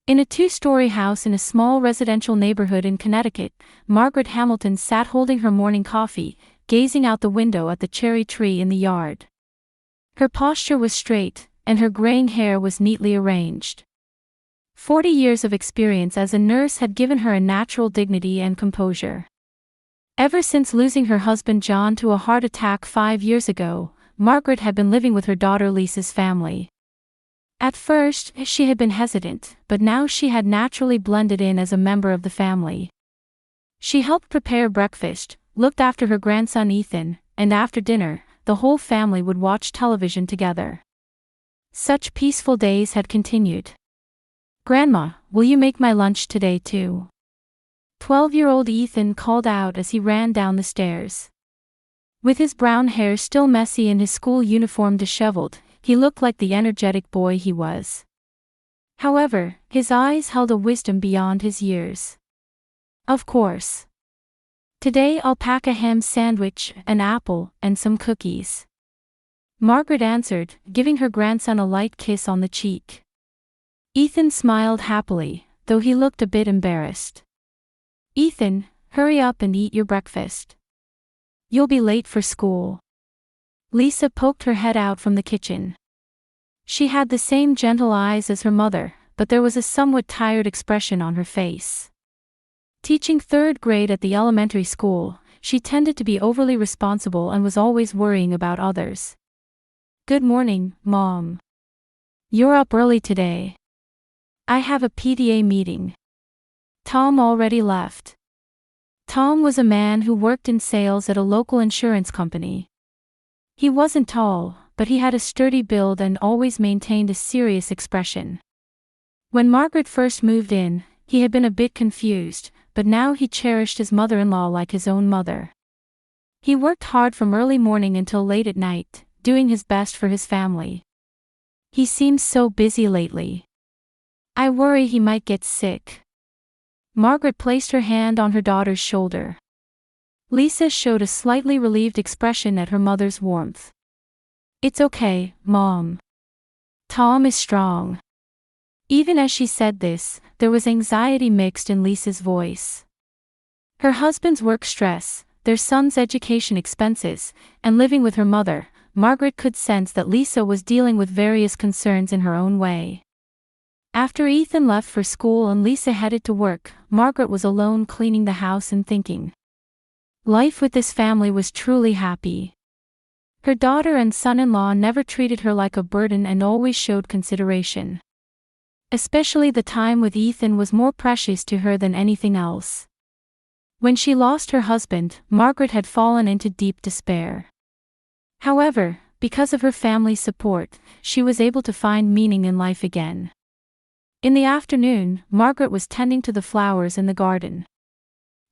In a two-story house in a small residential neighborhood in Connecticut, Margaret Hamilton sat holding her morning coffee, gazing out the window at the cherry tree in the yard. Her posture was straight, and her graying hair was neatly arranged. 40 years of experience as a nurse had given her a natural dignity and composure. Ever since losing her husband John to a heart attack 5 years ago, Margaret had been living with her daughter Lisa's family. At first, she had been hesitant, but now she had naturally blended in as a member of the family. She helped prepare breakfast, looked after her grandson Ethan, and after dinner, the whole family would watch television together. Such peaceful days had continued. "Grandma, will you make my lunch today too?" 12-year-old Ethan called out as he ran down the stairs. With his brown hair still messy and his school uniform disheveled, he looked like the energetic boy he was. However, his eyes held a wisdom beyond his years. "Of course. Today I'll pack a ham sandwich, an apple, and some cookies," Margaret answered, giving her grandson a light kiss on the cheek. Ethan smiled happily, though he looked a bit embarrassed. "Ethan, hurry up and eat your breakfast. You'll be late for school." Lisa poked her head out from the kitchen. She had the same gentle eyes as her mother, but there was a somewhat tired expression on her face. Teaching 3rd grade at the elementary school, she tended to be overly responsible and was always worrying about others. "Good morning, Mom. You're up early today." "I have a PTA meeting." Tom already left. Tom was a man who worked in sales at a local insurance company. He wasn't tall, but he had a sturdy build and always maintained a serious expression. When Margaret first moved in, he had been a bit confused, but now he cherished his mother-in-law like his own mother. He worked hard from early morning until late at night, doing his best for his family. "He seems so busy lately. I worry he might get sick." Margaret placed her hand on her daughter's shoulder. Lisa showed a slightly relieved expression at her mother's warmth. "It's okay, Mom. Tom is strong." Even as she said this, there was anxiety mixed in Lisa's voice. Her husband's work stress, their son's education expenses, and living with her mother, Margaret could sense that Lisa was dealing with various concerns in her own way. After Ethan left for school and Lisa headed to work, Margaret was alone cleaning the house and thinking. Life with this family was truly happy. Her daughter and son-in-law never treated her like a burden and always showed consideration. Especially the time with Ethan was more precious to her than anything else. When she lost her husband, Margaret had fallen into deep despair. However, because of her family's support, she was able to find meaning in life again. In the afternoon, Margaret was tending to the flowers in the garden.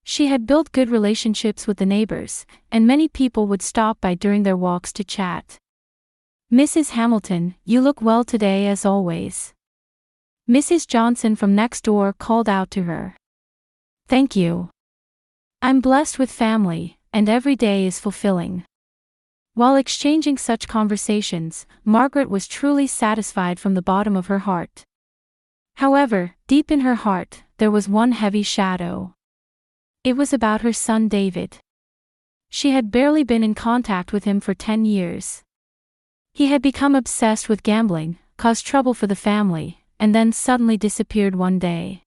She had built good relationships with the neighbors, and many people would stop by during their walks to chat. "Mrs. Hamilton, you look well today as always." Mrs. Johnson from next door called out to her. "Thank you. I'm blessed with family, and every day is fulfilling." While exchanging such conversations, Margaret was truly satisfied from the bottom of her heart. However, deep in her heart, there was one heavy shadow. It was about her son David. She had barely been in contact with him for 10 years. He had become obsessed with gambling, caused trouble for the family, and then suddenly disappeared one day.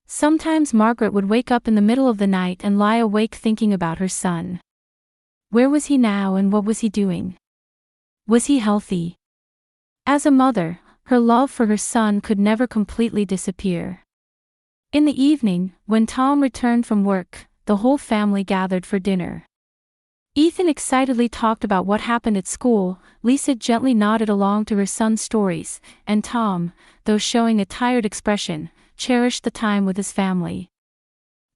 Sometimes Margaret would wake up in the middle of the night and lie awake thinking about her son. Where was he now and what was he doing? Was he healthy? As a mother, her love for her son could never completely disappear. In the evening, when Tom returned from work, the whole family gathered for dinner. Ethan excitedly talked about what happened at school, Lisa gently nodded along to her son's stories, and Tom, though showing a tired expression, cherished the time with his family.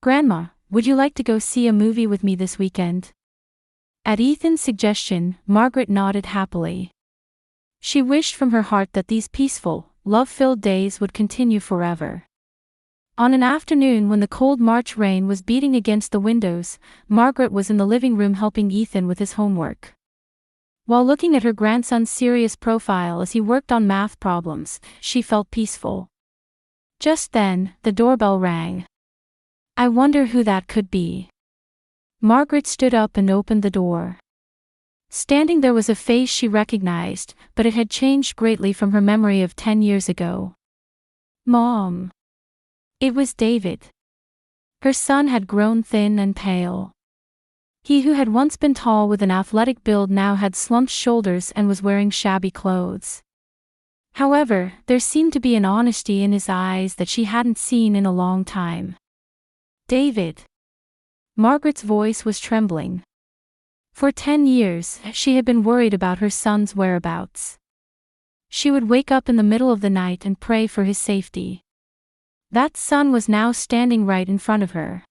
"Grandma, would you like to go see a movie with me this weekend?" At Ethan's suggestion, Margaret nodded happily. She wished from her heart that these peaceful, love-filled days would continue forever. On an afternoon when the cold March rain was beating against the windows, Margaret was in the living room helping Ethan with his homework. While looking at her grandson's serious profile as he worked on math problems, she felt peaceful. Just then, the doorbell rang. I wonder who that could be. Margaret stood up and opened the door. Standing there was a face she recognized, but it had changed greatly from her memory of 10 years ago. Mom. It was David. Her son had grown thin and pale. He who had once been tall with an athletic build now had slumped shoulders and was wearing shabby clothes. However, there seemed to be an honesty in his eyes that she hadn't seen in a long time. David. Margaret's voice was trembling. For 10 years, she had been worried about her son's whereabouts. She would wake up in the middle of the night and pray for his safety. That son was now standing right in front of her.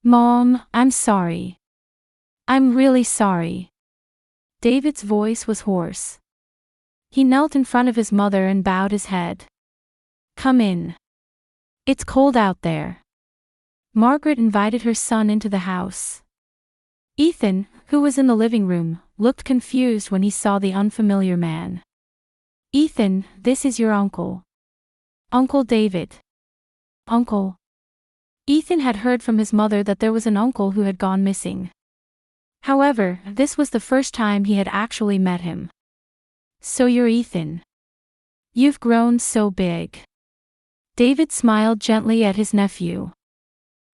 Mom, I'm sorry. I'm really sorry. David's voice was hoarse. He knelt in front of his mother and bowed his head. Come in. It's cold out there. Margaret invited her son into the house. Ethan, who was in the living room, looked confused when he saw the unfamiliar man. Ethan, this is your uncle. Uncle David. Uncle. Ethan had heard from his mother that there was an uncle who had gone missing. However, this was the first time he had actually met him. So you're Ethan. You've grown so big. David smiled gently at his nephew.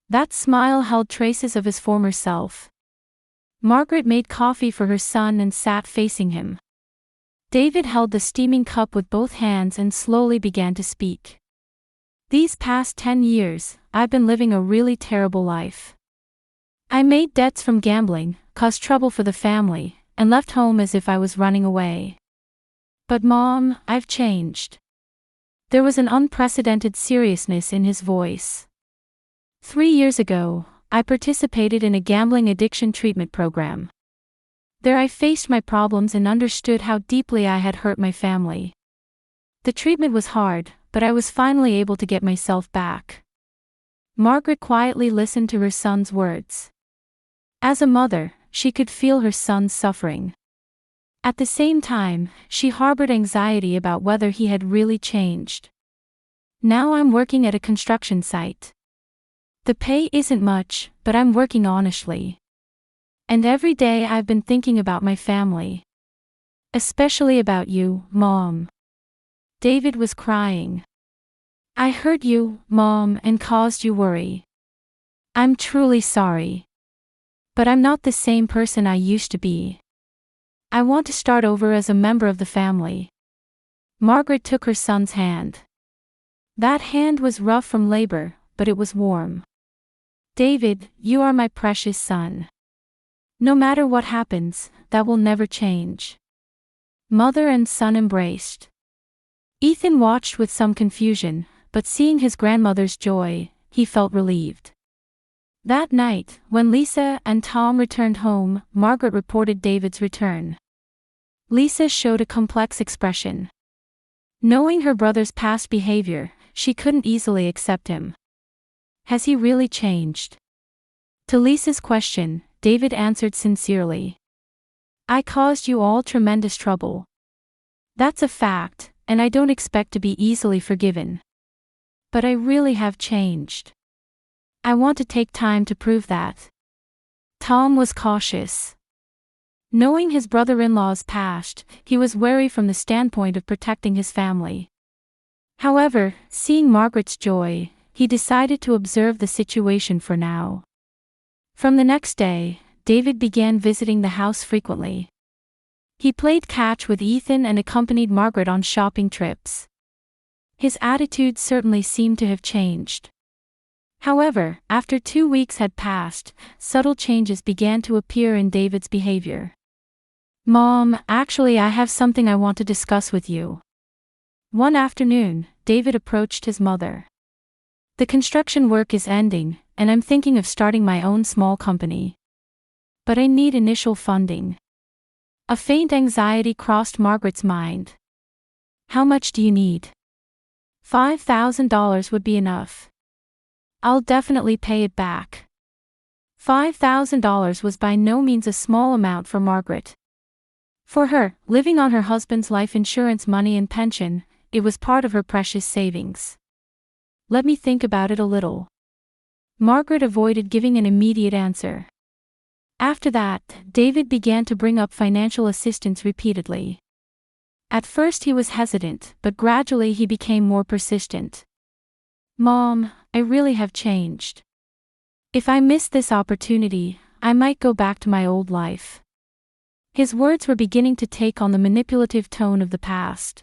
That smile held traces of his former self. Margaret made coffee for her son and sat facing him. David held the steaming cup with both hands and slowly began to speak. These past 10 years, I've been living a really terrible life. I made debts from gambling, caused trouble for the family, and left home as if I was running away. But Mom, I've changed. There was an unprecedented seriousness in his voice. 3 years ago, I participated in a gambling addiction treatment program. There I faced my problems and understood how deeply I had hurt my family. The treatment was hard, but I was finally able to get myself back. Margaret quietly listened to her son's words. As a mother, she could feel her son's suffering. At the same time, she harbored anxiety about whether he had really changed. Now I'm working at a construction site. The pay isn't much, but I'm working honestly. And every day I've been thinking about my family. Especially about you, Mom. David was crying. I hurt you, Mom, and caused you worry. I'm truly sorry. But I'm not the same person I used to be. I want to start over as a member of the family. Margaret took her son's hand. That hand was rough from labor, but it was warm. David, you are my precious son. No matter what happens, that will never change. Mother and son embraced. Ethan watched with some confusion, but seeing his grandmother's joy, he felt relieved. That night, when Lisa and Tom returned home, Margaret reported David's return. Lisa showed a complex expression. Knowing her brother's past behavior, she couldn't easily accept him. Has he really changed? To Lisa's question, David answered sincerely. I caused you all tremendous trouble. That's a fact, and I don't expect to be easily forgiven. But I really have changed. I want to take time to prove that. Tom was cautious. Knowing his brother-in-law's past, he was wary from the standpoint of protecting his family. However, seeing Margaret's joy, he decided to observe the situation for now. From the next day, David began visiting the house frequently. He played catch with Ethan and accompanied Margaret on shopping trips. His attitude certainly seemed to have changed. However, after 2 weeks had passed, subtle changes began to appear in David's behavior. Mom, actually I have something I want to discuss with you. One afternoon, David approached his mother. The construction work is ending, and I'm thinking of starting my own small company. But I need initial funding. A faint anxiety crossed Margaret's mind. How much do you need? $5,000 would be enough. I'll definitely pay it back. $5,000 was by no means a small amount for Margaret. For her, living on her husband's life insurance money and pension, it was part of her precious savings. Let me think about it a little. Margaret avoided giving an immediate answer. After that, David began to bring up financial assistance repeatedly. At first he was hesitant, but gradually he became more persistent. Mom, I really have changed. If I miss this opportunity, I might go back to my old life. His words were beginning to take on the manipulative tone of the past.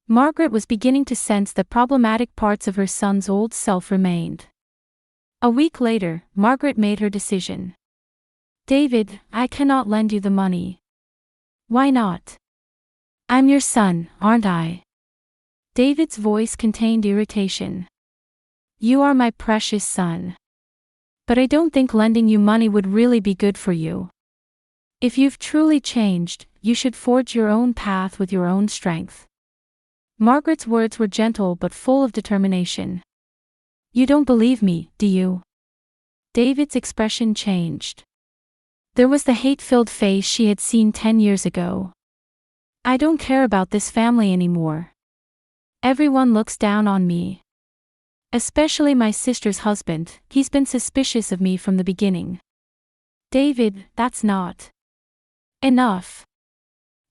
Margaret was beginning to sense that problematic parts of her son's old self remained. A week later, Margaret made her decision. David, I cannot lend you the money. Why not? I'm your son, aren't I? David's voice contained irritation. You are my precious son. But I don't think lending you money would really be good for you. If you've truly changed, you should forge your own path with your own strength. Margaret's words were gentle but full of determination. You don't believe me, do you? David's expression changed. There was the hate-filled face she had seen 10 years ago. I don't care about this family anymore. Everyone looks down on me. Especially my sister's husband, he's been suspicious of me from the beginning. David, that's not enough.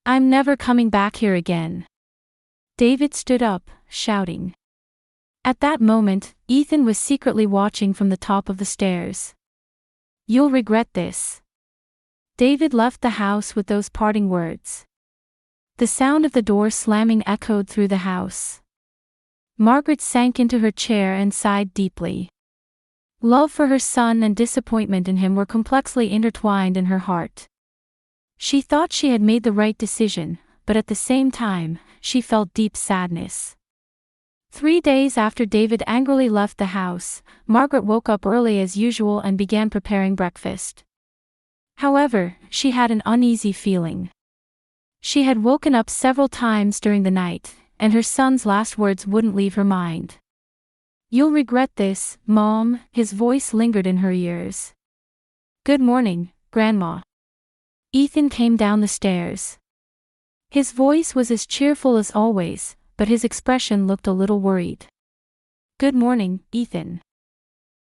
I'm never coming back here again. David stood up, shouting. At that moment, Ethan was secretly watching from the top of the stairs. You'll regret this. David left the house with those parting words. The sound of the door slamming echoed through the house. Margaret sank into her chair and sighed deeply. Love for her son and disappointment in him were complexly intertwined in her heart. She thought she had made the right decision, but at the same time, she felt deep sadness. 3 days after David angrily left the house, Margaret woke up early as usual and began preparing breakfast. However, she had an uneasy feeling. She had woken up several times during the night, and her son's last words wouldn't leave her mind. You'll regret this, Mom, his voice lingered in her ears. Good morning, Grandma. Ethan came down the stairs. His voice was as cheerful as always, but his expression looked a little worried. Good morning, Ethan.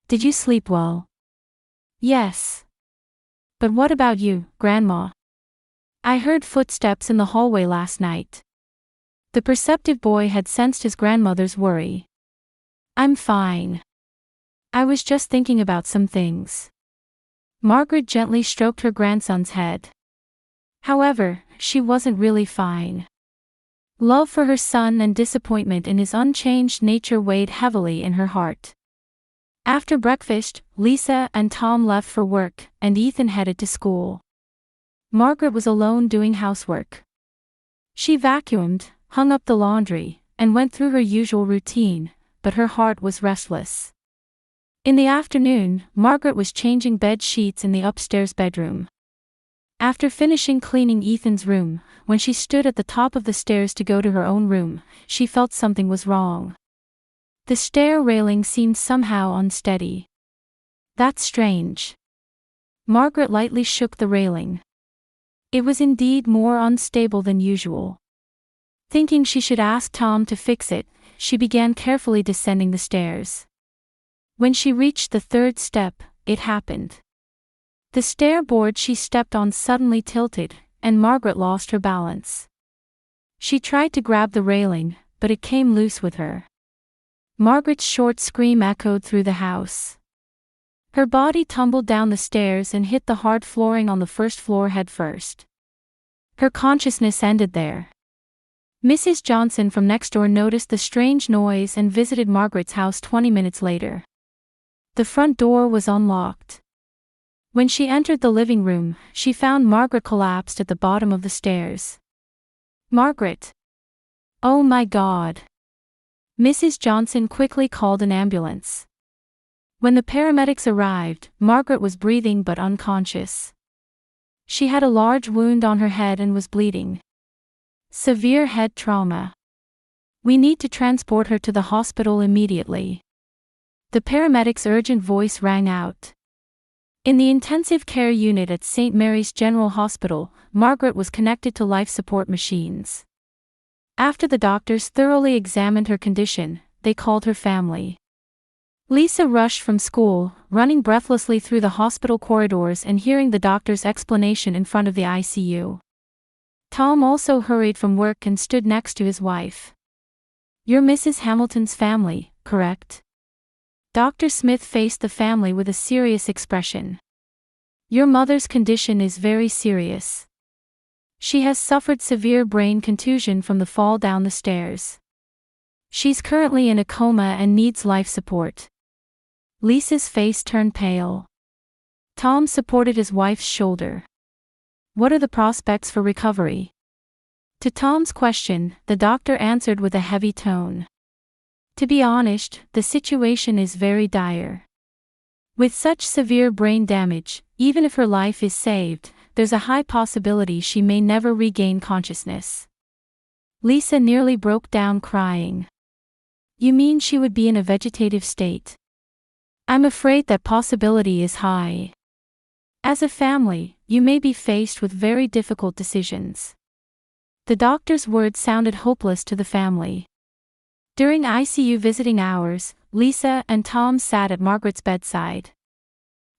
Did you sleep well? Yes. But what about you, Grandma? I heard footsteps in the hallway last night. The perceptive boy had sensed his grandmother's worry. I'm fine. I was just thinking about some things. Margaret gently stroked her grandson's head. However, she wasn't really fine. Love for her son and disappointment in his unchanged nature weighed heavily in her heart. After breakfast, Lisa and Tom left for work, and Ethan headed to school. Margaret was alone doing housework. She vacuumed, hung up the laundry, and went through her usual routine, but her heart was restless. In the afternoon, Margaret was changing bed sheets in the upstairs bedroom. After finishing cleaning Ethan's room, when she stood at the top of the stairs to go to her own room, she felt something was wrong. The stair railing seemed somehow unsteady. That's strange. Margaret lightly shook the railing. It was indeed more unstable than usual. Thinking she should ask Tom to fix it, she began carefully descending the stairs. When she reached the 3rd step, it happened. The stair board she stepped on suddenly tilted, and Margaret lost her balance. She tried to grab the railing, but it came loose with her. Margaret's short scream echoed through the house. Her body tumbled down the stairs and hit the hard flooring on the 1st floor head first. Her consciousness ended there. Mrs. Johnson from next door noticed the strange noise and visited Margaret's house 20 minutes later. The front door was unlocked. When she entered the living room, she found Margaret collapsed at the bottom of the stairs. Margaret! Oh my God! Mrs. Johnson quickly called an ambulance. When the paramedics arrived, Margaret was breathing but unconscious. She had a large wound on her head and was bleeding. Severe head trauma. We need to transport her to the hospital immediately. The paramedics' urgent voice rang out. In the intensive care unit at St. Mary's General Hospital, Margaret was connected to life support machines. After the doctors thoroughly examined her condition, they called her family. Lisa rushed from school, running breathlessly through the hospital corridors and hearing the doctor's explanation in front of the ICU. Tom also hurried from work and stood next to his wife. "You're Mrs. Hamilton's family, correct?" Dr. Smith faced the family with a serious expression. "Your mother's condition is very serious. She has suffered severe brain contusion from the fall down the stairs. She's currently in a coma and needs life support." Lisa's face turned pale. Tom supported his wife's shoulder. "What are the prospects for recovery?" To Tom's question, the doctor answered with a heavy tone. "To be honest, the situation is very dire. With such severe brain damage, even if her life is saved, there's a high possibility she may never regain consciousness." Lisa nearly broke down crying. "You mean she would be in a vegetative state?" "I'm afraid that possibility is high. As a family, you may be faced with very difficult decisions." The doctor's words sounded hopeless to the family. During ICU visiting hours, Lisa and Tom sat at Margaret's bedside.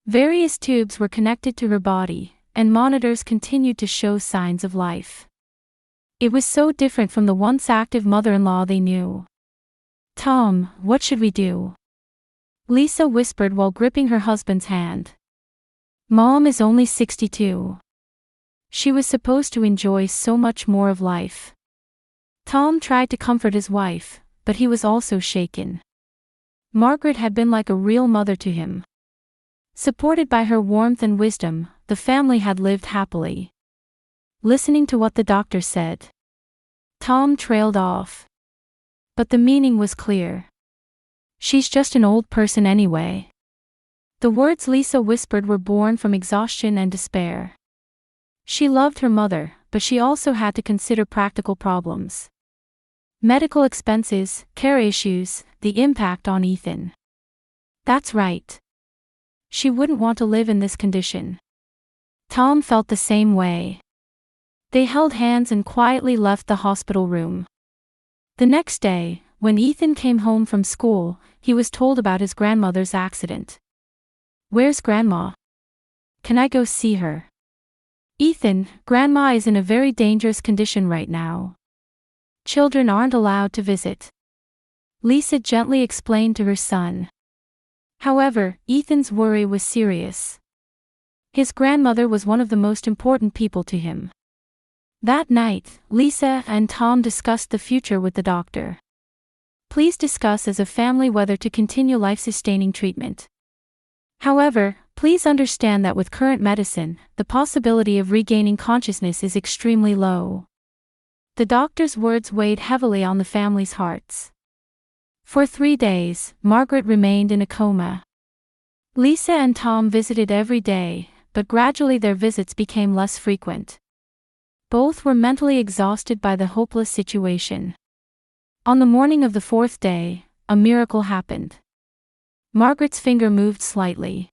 Various tubes were connected to her body, and monitors continued to show signs of life. It was so different from the once active mother-in-law they knew. "Tom, what should we do?" Lisa whispered while gripping her husband's hand. "Mom is only 62. She was supposed to enjoy so much more of life." Tom tried to comfort his wife, but he was also shaken. Margaret had been like a real mother to him. Supported by her warmth and wisdom, the family had lived happily. Listening to what the doctor said, Tom trailed off. But the meaning was clear. "She's just an old person anyway." The words Lisa whispered were born from exhaustion and despair. She loved her mother, but she also had to consider practical problems. Medical expenses, care issues, the impact on Ethan. That's right. She wouldn't want to live in this condition. Tom felt the same way. They held hands and quietly left the hospital room. The next day, when Ethan came home from school, he was told about his grandmother's accident. "Where's Grandma? Can I go see her?" "Ethan, Grandma is in a very dangerous condition right now. Children aren't allowed to visit," Lisa gently explained to her son. However, Ethan's worry was serious. His grandmother was one of the most important people to him. That night, Lisa and Tom discussed the future with the doctor. "Please discuss as a family whether to continue life-sustaining treatment. However, please understand that with current medicine, the possibility of regaining consciousness is extremely low." The doctor's words weighed heavily on the family's hearts. For 3 days, Margaret remained in a coma. Lisa and Tom visited every day, but gradually their visits became less frequent. Both were mentally exhausted by the hopeless situation. On the morning of the 4th day, a miracle happened. Margaret's finger moved slightly.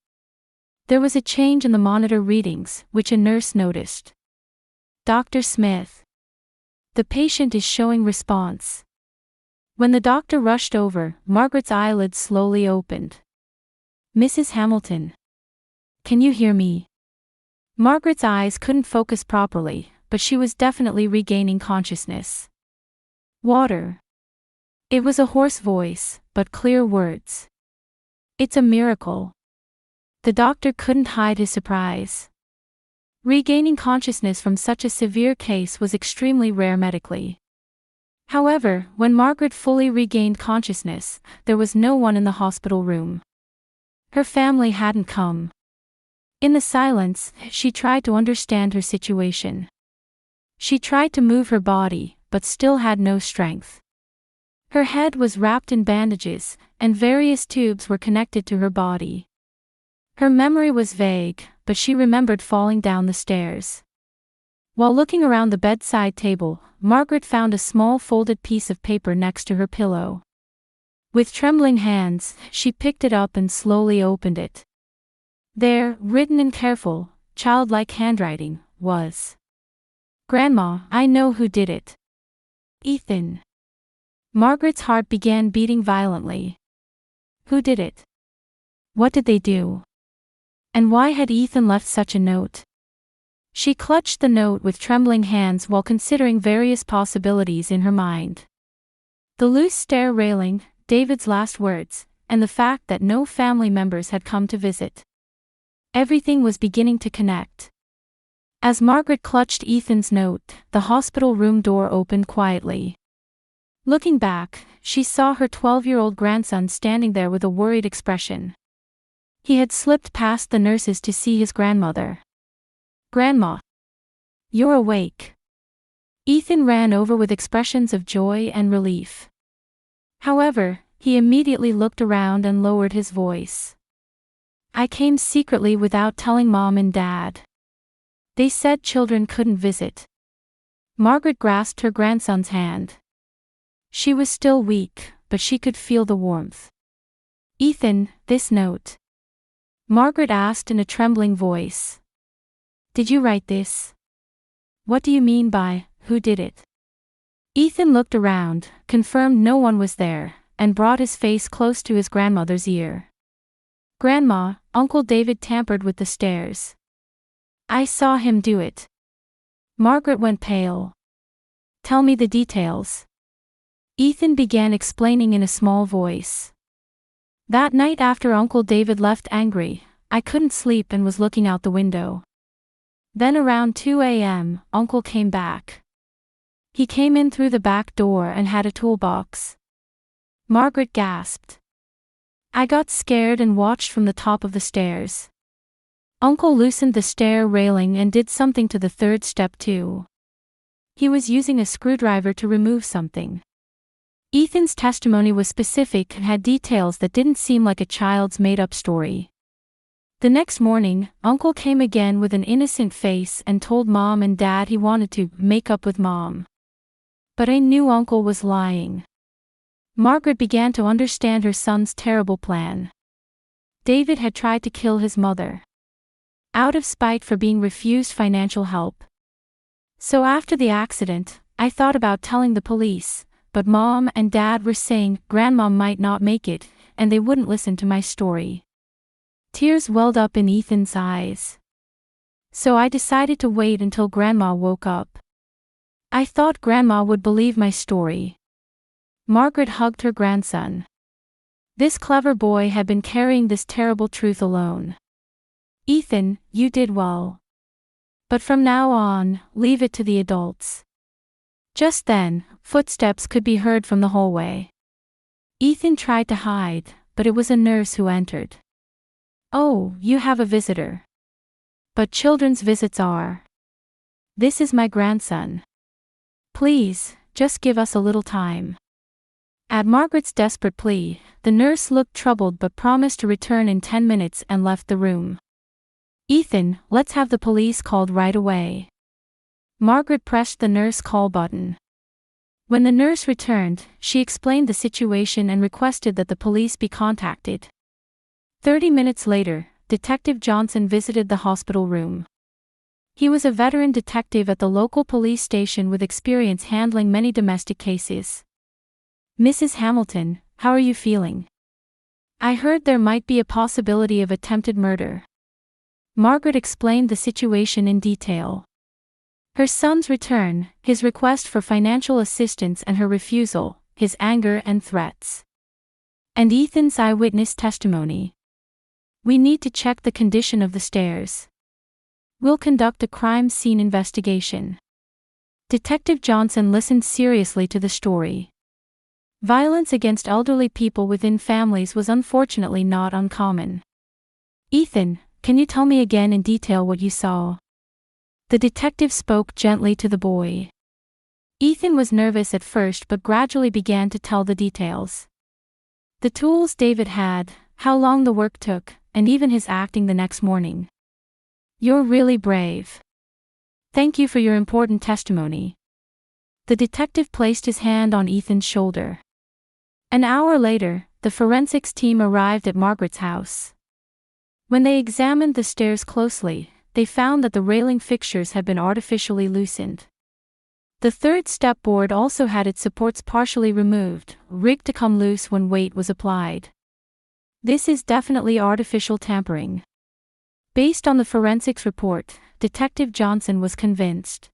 There was a change in the monitor readings, which a nurse noticed. "Dr. Smith. The patient is showing response." When the doctor rushed over, Margaret's eyelids slowly opened. "Mrs. Hamilton. Can you hear me?" Margaret's eyes couldn't focus properly, but she was definitely regaining consciousness. "Water." It was a hoarse voice, but clear words. "It's a miracle." The doctor couldn't hide his surprise. Regaining consciousness from such a severe case was extremely rare medically. However, when Margaret fully regained consciousness, there was no one in the hospital room. Her family hadn't come. In the silence, she tried to understand her situation. She tried to move her body, but still had no strength. Her head was wrapped in bandages, and various tubes were connected to her body. Her memory was vague, but she remembered falling down the stairs. While looking around the bedside table, Margaret found a small folded piece of paper next to her pillow. With trembling hands, she picked it up and slowly opened it. There, written in careful, childlike handwriting, was, "Grandma, I know who did it. Ethan." Margaret's heart began beating violently. Who did it? What did they do? And why had Ethan left such a note? She clutched the note with trembling hands while considering various possibilities in her mind. The loose stair railing, David's last words, and the fact that no family members had come to visit. Everything was beginning to connect. As Margaret clutched Ethan's note, the hospital room door opened quietly. Looking back, she saw her 12-year-old grandson standing there with a worried expression. He had slipped past the nurses to see his grandmother. "Grandma! You're awake." Ethan ran over with expressions of joy and relief. However, he immediately looked around and lowered his voice. "I came secretly without telling Mom and Dad. They said children couldn't visit." Margaret grasped her grandson's hand. She was still weak, but she could feel the warmth. "Ethan, this note?" Margaret asked in a trembling voice. "Did you write this? What do you mean by, who did it?" Ethan looked around, confirmed no one was there, and brought his face close to his grandmother's ear. "Grandma, Uncle David tampered with the stairs. I saw him do it." Margaret went pale. "Tell me the details." Ethan began explaining in a small voice. "That night after Uncle David left angry, I couldn't sleep and was looking out the window. Then around 2 a.m., Uncle came back. He came in through the back door and had a toolbox." Margaret gasped. "I got scared and watched from the top of the stairs. Uncle loosened the stair railing and did something to the third step too. He was using a screwdriver to remove something." Ethan's testimony was specific and had details that didn't seem like a child's made-up story. The next morning, Uncle came again with an innocent face and told Mom and Dad he wanted to make up with Mom. But I knew Uncle was lying. Margaret began to understand her son's terrible plan. David had tried to kill his mother, out of spite for being refused financial help. "So after the accident, I thought about telling the police, but Mom and Dad were saying Grandma might not make it, and they wouldn't listen to my story." Tears welled up in Ethan's eyes. "So I decided to wait until Grandma woke up. I thought Grandma would believe my story." Margaret hugged her grandson. This clever boy had been carrying this terrible truth alone. "Ethan, you did well. But from now on, leave it to the adults." Just then, footsteps could be heard from the hallway. Ethan tried to hide, but it was a nurse who entered. "Oh, you have a visitor. But children's visits are. This is my grandson. Please, just give us a little time." At Margaret's desperate plea, the nurse looked troubled but promised to return in 10 minutes and left the room. "Ethan, let's have the police called right away." Margaret pressed the nurse call button. When the nurse returned, she explained the situation and requested that the police be contacted. 30 minutes later, Detective Johnson visited the hospital room. He was a veteran detective at the local police station with experience handling many domestic cases. "Mrs. Hamilton, how are you feeling? I heard there might be a possibility of attempted murder." Margaret explained the situation in detail. Her son's return, his request for financial assistance and her refusal, his anger and threats. And Ethan's eyewitness testimony. "We need to check the condition of the stairs. We'll conduct a crime scene investigation." Detective Johnson listened seriously to the story. Violence against elderly people within families was unfortunately not uncommon. "Ethan, can you tell me again in detail what you saw?" The detective spoke gently to the boy. Ethan was nervous at first but gradually began to tell the details. The tools David had, how long the work took, and even his acting the next morning. "You're really brave. Thank you for your important testimony." The detective placed his hand on Ethan's shoulder. An hour later, the forensics team arrived at Margaret's house. When they examined the stairs closely, they found that the railing fixtures had been artificially loosened. The third step board also had its supports partially removed, rigged to come loose when weight was applied. This is definitely artificial tampering. Based on the forensics report, Detective Johnson was convinced.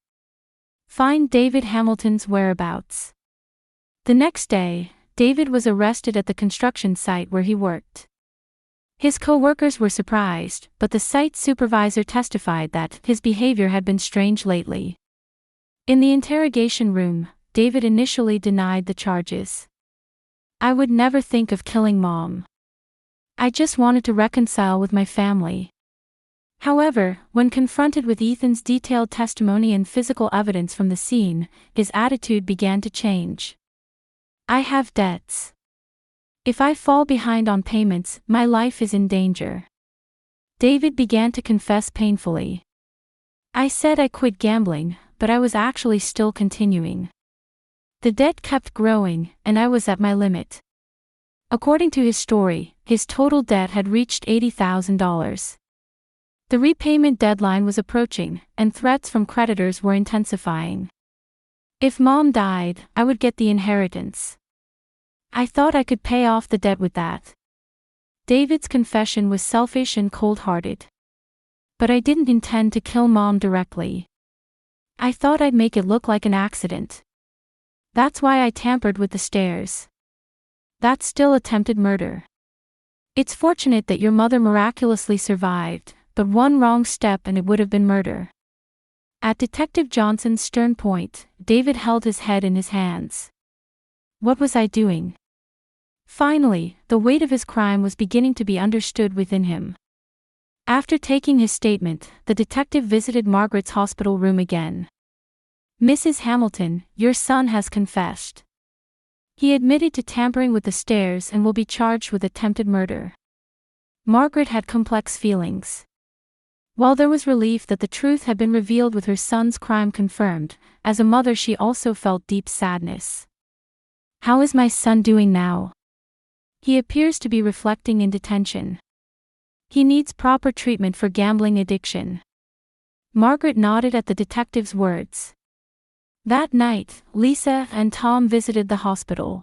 Find David Hamilton's whereabouts. The next day, David was arrested at the construction site where he worked. His co-workers were surprised, but the site supervisor testified that his behavior had been strange lately. In the interrogation room, David initially denied the charges. I would never think of killing Mom. I just wanted to reconcile with my family. However, when confronted with Ethan's detailed testimony and physical evidence from the scene, his attitude began to change. I have debts. If I fall behind on payments, my life is in danger. David began to confess painfully. I said I quit gambling, but I was actually still continuing. The debt kept growing, and I was at my limit. According to his story, his total debt had reached $80,000. The repayment deadline was approaching, and threats from creditors were intensifying. If Mom died, I would get the inheritance. I thought I could pay off the debt with that. David's confession was selfish and cold-hearted. But I didn't intend to kill Mom directly. I thought I'd make it look like an accident. That's why I tampered with the stairs. That's still attempted murder. It's fortunate that your mother miraculously survived, but one wrong step and it would have been murder. At Detective Johnson's stern point, David held his head in his hands. What was I doing? Finally, the weight of his crime was beginning to be understood within him. After taking his statement, the detective visited Margaret's hospital room again. Mrs. Hamilton, your son has confessed. He admitted to tampering with the stairs and will be charged with attempted murder. Margaret had complex feelings. While there was relief that the truth had been revealed with her son's crime confirmed, as a mother she also felt deep sadness. How is my son doing now? He appears to be reflecting in detention. He needs proper treatment for gambling addiction. Margaret nodded at the detective's words. That night, Lisa and Tom visited the hospital.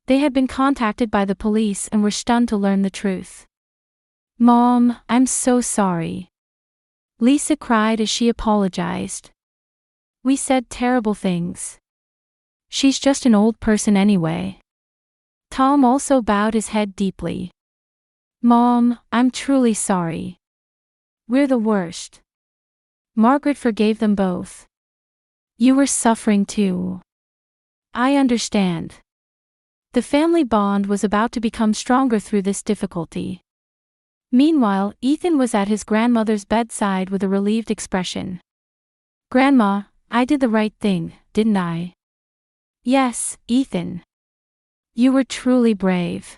They had been contacted by the police and were stunned to learn the truth. Mom, I'm so sorry. Lisa cried as she apologized. We said terrible things. She's just an old person anyway. Tom also bowed his head deeply. Mom, I'm truly sorry. We're the worst. Margaret forgave them both. You were suffering too. I understand. The family bond was about to become stronger through this difficulty. Meanwhile, Ethan was at his grandmother's bedside with a relieved expression. Grandma, I did the right thing, didn't I? Yes, Ethan. You were truly brave.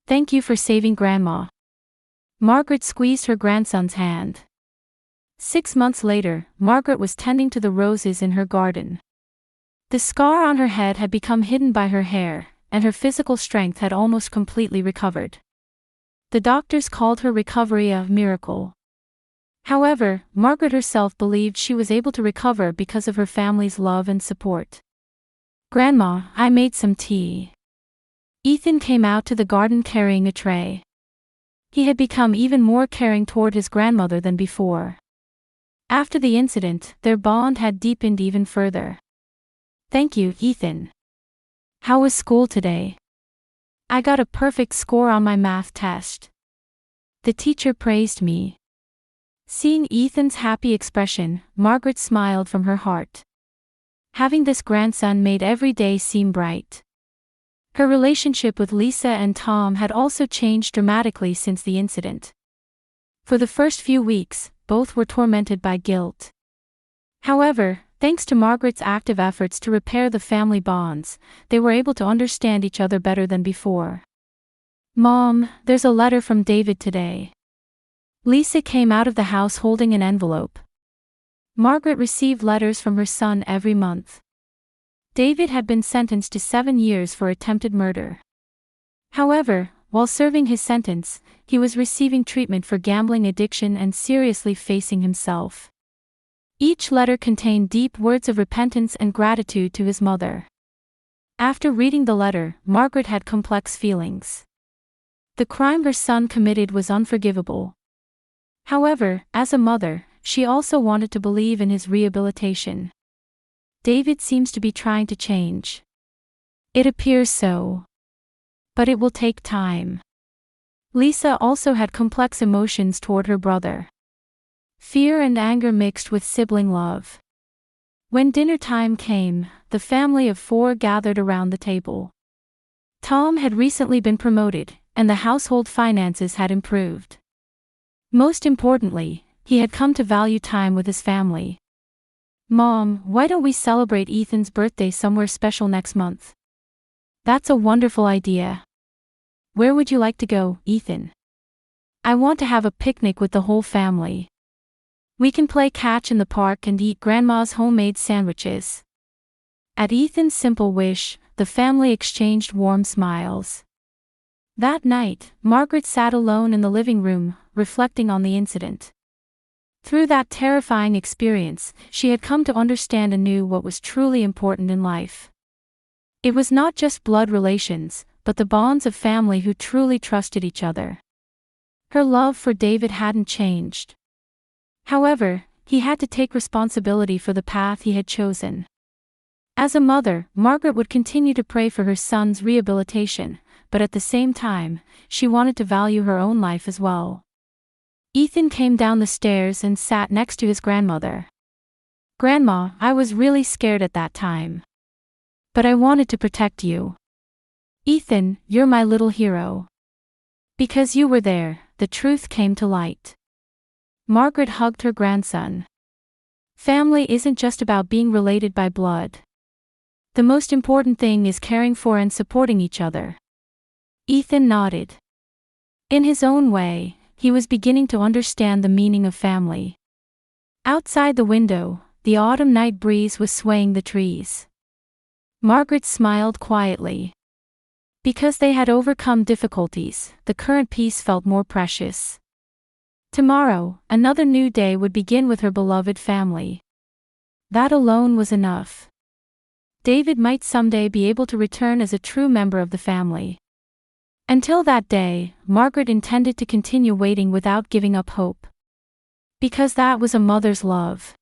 Thank you for saving Grandma. Margaret squeezed her grandson's hand. 6 months later, Margaret was tending to the roses in her garden. The scar on her head had become hidden by her hair, and her physical strength had almost completely recovered. The doctors called her recovery a miracle. However, Margaret herself believed she was able to recover because of her family's love and support. Grandma, I made some tea. Ethan came out to the garden carrying a tray. He had become even more caring toward his grandmother than before. After the incident, their bond had deepened even further. Thank you, Ethan. How was school today? I got a perfect score on my math test. The teacher praised me. Seeing Ethan's happy expression, Margaret smiled from her heart. Having this grandson made every day seem bright. Her relationship with Lisa and Tom had also changed dramatically since the incident. For the first few weeks, both were tormented by guilt. However, thanks to Margaret's active efforts to repair the family bonds, they were able to understand each other better than before. Mom, there's a letter from David today. Lisa came out of the house holding an envelope. Margaret received letters from her son every month. David had been sentenced to 7 years for attempted murder. However, while serving his sentence, he was receiving treatment for gambling addiction and seriously facing himself. Each letter contained deep words of repentance and gratitude to his mother. After reading the letter, Margaret had complex feelings. The crime her son committed was unforgivable. However, as a mother, she also wanted to believe in his rehabilitation. David seems to be trying to change. It appears so. But it will take time. Lisa also had complex emotions toward her brother. Fear and anger mixed with sibling love. When dinner time came, the family of 4 gathered around the table. Tom had recently been promoted, and the household finances had improved. Most importantly, he had come to value time with his family. "Mom, why don't we celebrate Ethan's birthday somewhere special next month?" "That's a wonderful idea. Where would you like to go, Ethan?" "I want to have a picnic with the whole family. We can play catch in the park and eat Grandma's homemade sandwiches." At Ethan's simple wish, the family exchanged warm smiles. That night, Margaret sat alone in the living room, reflecting on the incident. Through that terrifying experience, she had come to understand anew what was truly important in life. It was not just blood relations, but the bonds of family who truly trusted each other. Her love for David hadn't changed. However, he had to take responsibility for the path he had chosen. As a mother, Margaret would continue to pray for her son's rehabilitation, but at the same time, she wanted to value her own life as well. Ethan came down the stairs and sat next to his grandmother. "Grandma, I was really scared at that time. But I wanted to protect you. Ethan, you're my little hero. Because you were there, the truth came to light." Margaret hugged her grandson. Family isn't just about being related by blood. The most important thing is caring for and supporting each other. Ethan nodded. In his own way, he was beginning to understand the meaning of family. Outside the window, the autumn night breeze was swaying the trees. Margaret smiled quietly. Because they had overcome difficulties, the current peace felt more precious. Tomorrow, another new day would begin with her beloved family. That alone was enough. David might someday be able to return as a true member of the family. Until that day, Margaret intended to continue waiting without giving up hope. Because that was a mother's love.